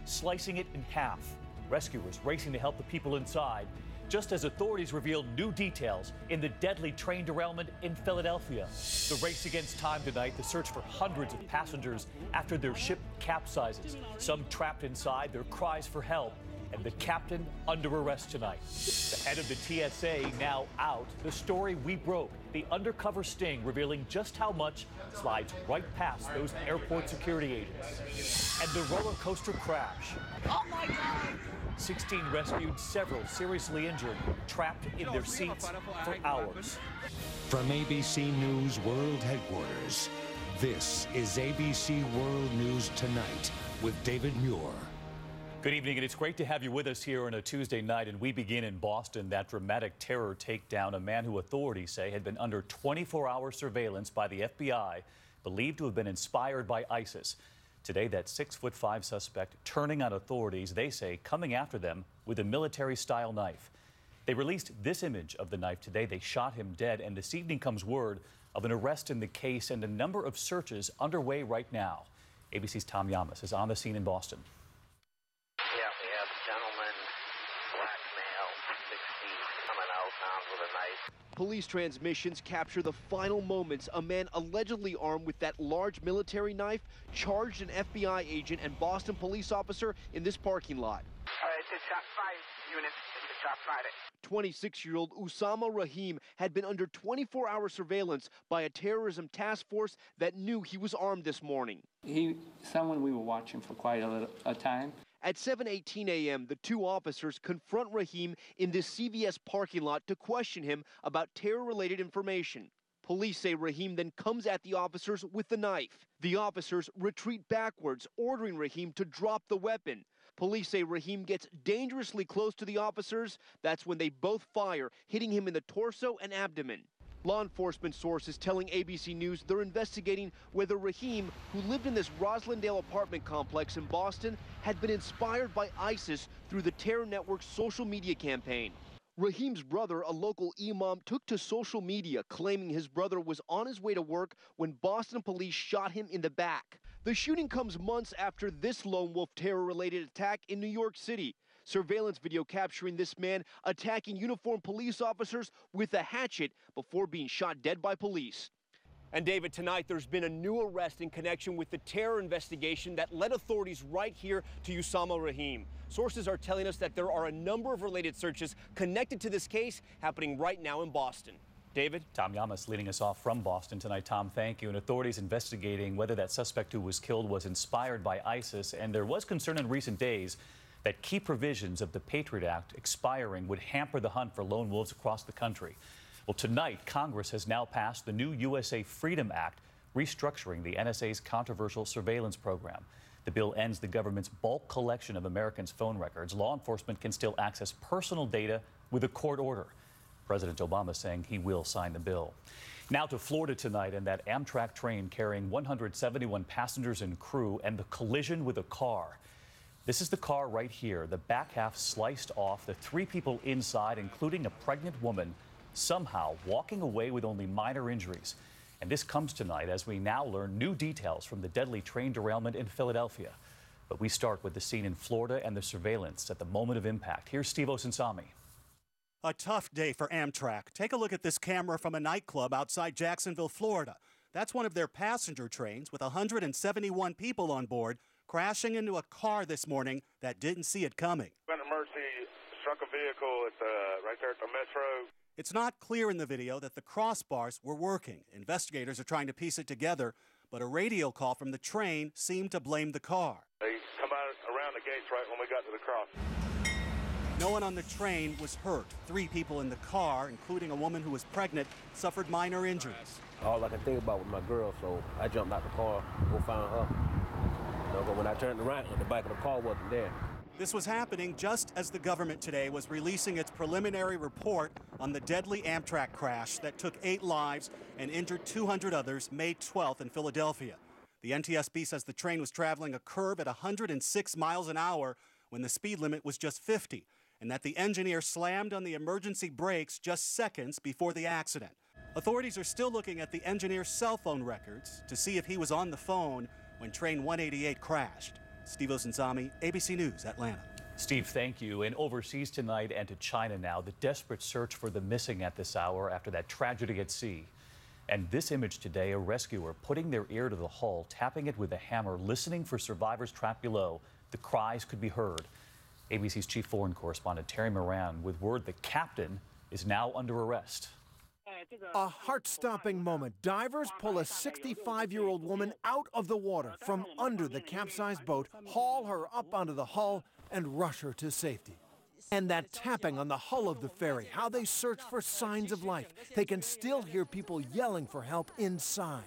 slicing it in half. Rescuers racing to help the people inside, just as authorities revealed new details in the deadly train derailment in Philadelphia. The race against time tonight, the search for hundreds of passengers after their ship capsizes. Some trapped inside, their cries for help, and the captain under arrest tonight. The head of the TSA now out. The story we broke, the undercover sting revealing just how much slides right past those airport security agents. And the roller coaster crash. Oh my God! 16 rescued, several seriously injured, trapped in their seats for hours. From ABC News World Headquarters, this is ABC World News Tonight with David Muir. Good evening, and it's great to have you with us here on a Tuesday night. And we begin in Boston. That dramatic terror takedown, a man who authorities say had been under 24-hour surveillance by the FBI, believed to have been inspired by ISIS. Today, that 6'5" suspect turning on authorities, they say, coming after them with a military-style knife. They released this image of the knife today. They shot him dead, and this evening comes word of an arrest in the case and a number of searches underway right now. ABC's Tom Yamas is on the scene in Boston. Yeah, we have a gentleman, black male, 60, coming out armed with a knife. Police transmissions capture the final moments. A man allegedly armed with that large military knife charged an FBI agent and Boston police officer in this parking lot. It's a top 5 unit. It's a top 5. 26-year-old Usama Rahim had been under 24-hour surveillance by a terrorism task force that knew he was armed this morning. Someone we were watching for quite a time. At 7:18 a.m., the two officers confront Rahim in this CVS parking lot to question him about terror-related information. Police say Rahim then comes at the officers with the knife. The officers retreat backwards, ordering Rahim to drop the weapon. Police say Rahim gets dangerously close to the officers. That's when they both fire, hitting him in the torso and abdomen. Law enforcement sources telling ABC News they're investigating whether Rahim, who lived in this Roslindale apartment complex in Boston, had been inspired by ISIS through the terror network's social media campaign. Rahim's brother, a local imam, took to social media claiming his brother was on his way to work when Boston police shot him in the back. The shooting comes months after this lone wolf terror-related attack in New York City. Surveillance video capturing this man attacking uniformed police officers with a hatchet before being shot dead by police. And David, tonight there's been a new arrest in connection with the terror investigation that led authorities right here to Usama Rahim. Sources are telling us that there are a number of related searches connected to this case happening right now in Boston. David? Tom Yamas leading us off from Boston tonight. Tom, thank you. And authorities investigating whether that suspect who was killed was inspired by ISIS. And there was concern in recent days that key provisions of the Patriot Act expiring would hamper the hunt for lone wolves across the country. Well, tonight, Congress has now passed the new USA Freedom Act, restructuring the NSA's controversial surveillance program. The bill ends the government's bulk collection of Americans' phone records. Law enforcement can still access personal data with a court order. President Obama saying he will sign the bill. Now to Florida tonight, and that Amtrak train carrying 171 passengers and crew and the collision with a car. This is the car right here. The back half sliced off, the 3 people inside, including a pregnant woman, somehow walking away with only minor injuries. And this comes tonight as we now learn new details from the deadly train derailment in Philadelphia. But we start with the scene in Florida and the surveillance at the moment of impact. Here's Steve Osinsami. A tough day for Amtrak. Take a look at this camera from a nightclub outside Jacksonville, Florida. That's one of their passenger trains with 171 people on board, crashing into a car this morning that didn't see it coming. Emergency struck a vehicle right there at the Metro. It's not clear in the video that the crossbars were working. Investigators are trying to piece it together, but a radio call from the train seemed to blame the car. They come out around the gates right when we got to the cross. No one on the train was hurt. 3 people in the car, including a woman who was pregnant, suffered minor injuries. All I could think about was my girl, so I jumped out the car to go find her. But when I turned around, the back of the car wasn't there. This was happening just as the government today was releasing its preliminary report on the deadly Amtrak crash that took 8 lives and injured 200 others May 12th in Philadelphia. The NTSB says the train was traveling a curve at 106 miles an hour when the speed limit was just 50, and that the engineer slammed on the emergency brakes just seconds before the accident. Authorities are still looking at the engineer's cell phone records to see if he was on the phone when train 188 crashed. Steve Osunzami, ABC News, Atlanta. Steve, thank you. And overseas tonight and to China now, the desperate search for the missing at this hour after that tragedy at sea. And this image today, a rescuer putting their ear to the hull, tapping it with a hammer, listening for survivors trapped below. The cries could be heard. ABC's chief foreign correspondent Terry Moran with word the captain is now under arrest. A heart-stopping moment. Divers pull a 65-year-old woman out of the water from under the capsized boat, haul her up onto the hull, and rush her to safety. And that tapping on the hull of the ferry, how they search for signs of life. They can still hear people yelling for help inside.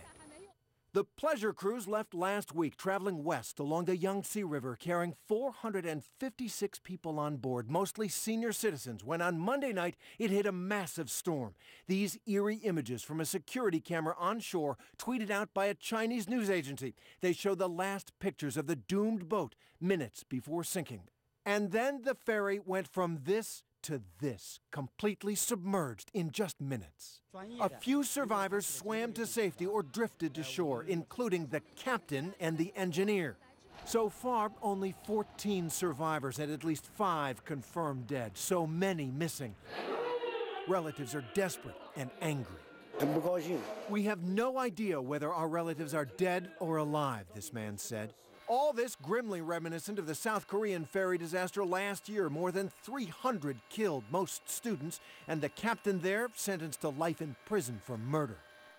The pleasure cruise left last week, traveling west along the Yangtze River, carrying 456 people on board, mostly senior citizens, when on Monday night it hit a massive storm. These eerie images from a security camera on shore, tweeted out by a Chinese news agency. They show the last pictures of the doomed boat minutes before sinking. And then the ferry went from this to this, completely submerged in just minutes. A few survivors swam to safety or drifted to shore, including the captain and the engineer. So far, only 14 survivors and at least 5 confirmed dead, so many missing. Relatives are desperate and angry. We have no idea whether our relatives are dead or alive, this man said. All this grimly reminiscent of the South Korean ferry disaster last year. More than 300 killed, most students, and the captain there sentenced to life in prison for murder.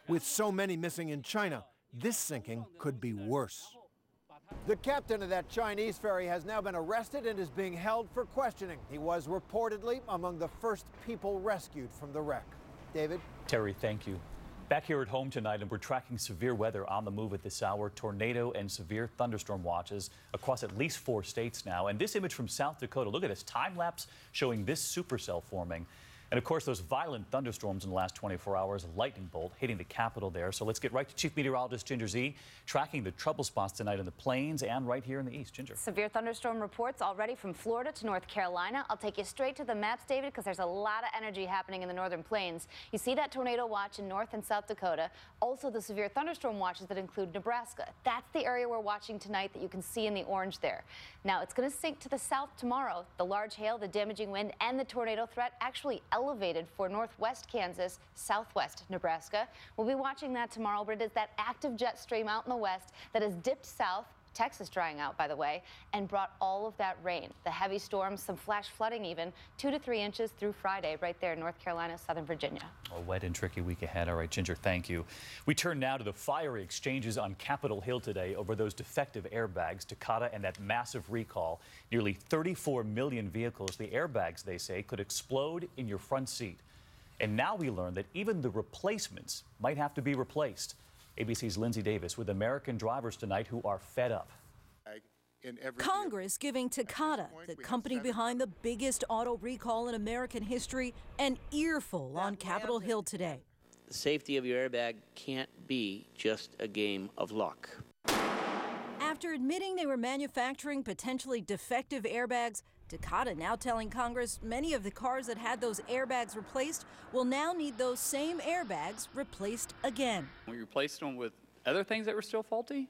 With so many missing in China, this sinking could be worse. The captain of that Chinese ferry has now been arrested and is being held for questioning. He was reportedly among the first people rescued from the wreck. David? Terry, thank you. Back here at home tonight, and we're tracking severe weather on the move at this hour. Tornado and severe thunderstorm watches across at least 4 states now. And this image from South Dakota, look at this time lapse showing this supercell forming. And of course, those violent thunderstorms in the last 24 hours, a lightning bolt hitting the capital there. So let's get right to Chief Meteorologist Ginger Z, tracking the trouble spots tonight in the plains and right here in the east. Ginger. Severe thunderstorm reports already from Florida to North Carolina. I'll take you straight to the maps, David, because there's a lot of energy happening in the northern plains. You see that tornado watch in North and South Dakota. Also the severe thunderstorm watches that include Nebraska. That's the area we're watching tonight that you can see in the orange there. Now, it's going to sink to the south tomorrow. The large hail, the damaging wind, and the tornado threat actually elevated for northwest Kansas, southwest Nebraska. We'll be watching that tomorrow, but it is that active jet stream out in the west that has dipped south, Texas drying out, by the way, and brought all of that rain. The heavy storms, some flash flooding even, 2 to 3 inches through Friday right there in North Carolina, southern Virginia. A wet and tricky week ahead. All right, Ginger, thank you. We turn now to the fiery exchanges on Capitol Hill today over those defective airbags, Takata, and that massive recall. Nearly 34 million vehicles. The airbags, they say, could explode in your front seat. And now we learn that even the replacements might have to be replaced. ABC's Lindsay Davis with American drivers tonight who are fed up. Congress giving Takata, the company behind the biggest auto recall in American history, an earful on Capitol Hill today. The safety of your airbag can't be just a game of luck. After admitting they were manufacturing potentially defective airbags, Takata now telling Congress many of the cars that had those airbags replaced will now need those same airbags replaced again. We replaced them with other things that were still faulty.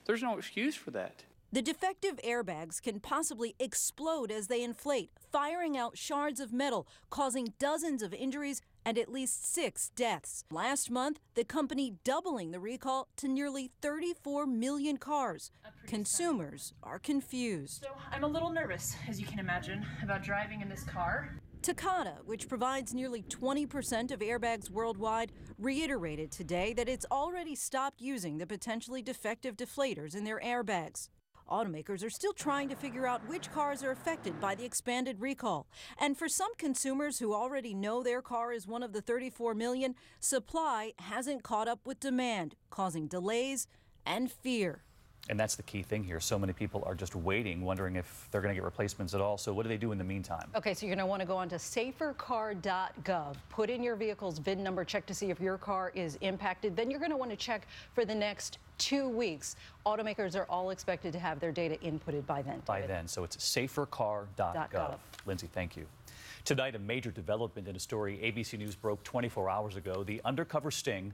There's no excuse for that. The defective airbags can possibly explode as they inflate, firing out shards of metal, causing dozens of injuries and at least 6 deaths. Last month, the company doubling the recall to nearly 34 million cars. Consumers are confused. So I'm a little nervous, as you can imagine, about driving in this car. Takata, which provides nearly 20% of airbags worldwide, reiterated today that it's already stopped using the potentially defective deflators in their airbags. Automakers are still trying to figure out which cars are affected by the expanded recall. And for some consumers who already know their car is one of the 34 million, supply hasn't caught up with demand, causing delays and fear. And that's the key thing here. So many people are just waiting, wondering if they're going to get replacements at all. So what do they do in the meantime? Okay, so you're going to want to go on to safercar.gov, put in your vehicle's VIN number, check to see if your car is impacted. Then you're going to want to check for the next 2 weeks. Automakers are all expected to have their data inputted by then. So it's safercar.gov. Lindsay, thank you. Tonight, a major development in a story ABC News broke 24 hours ago. The undercover sting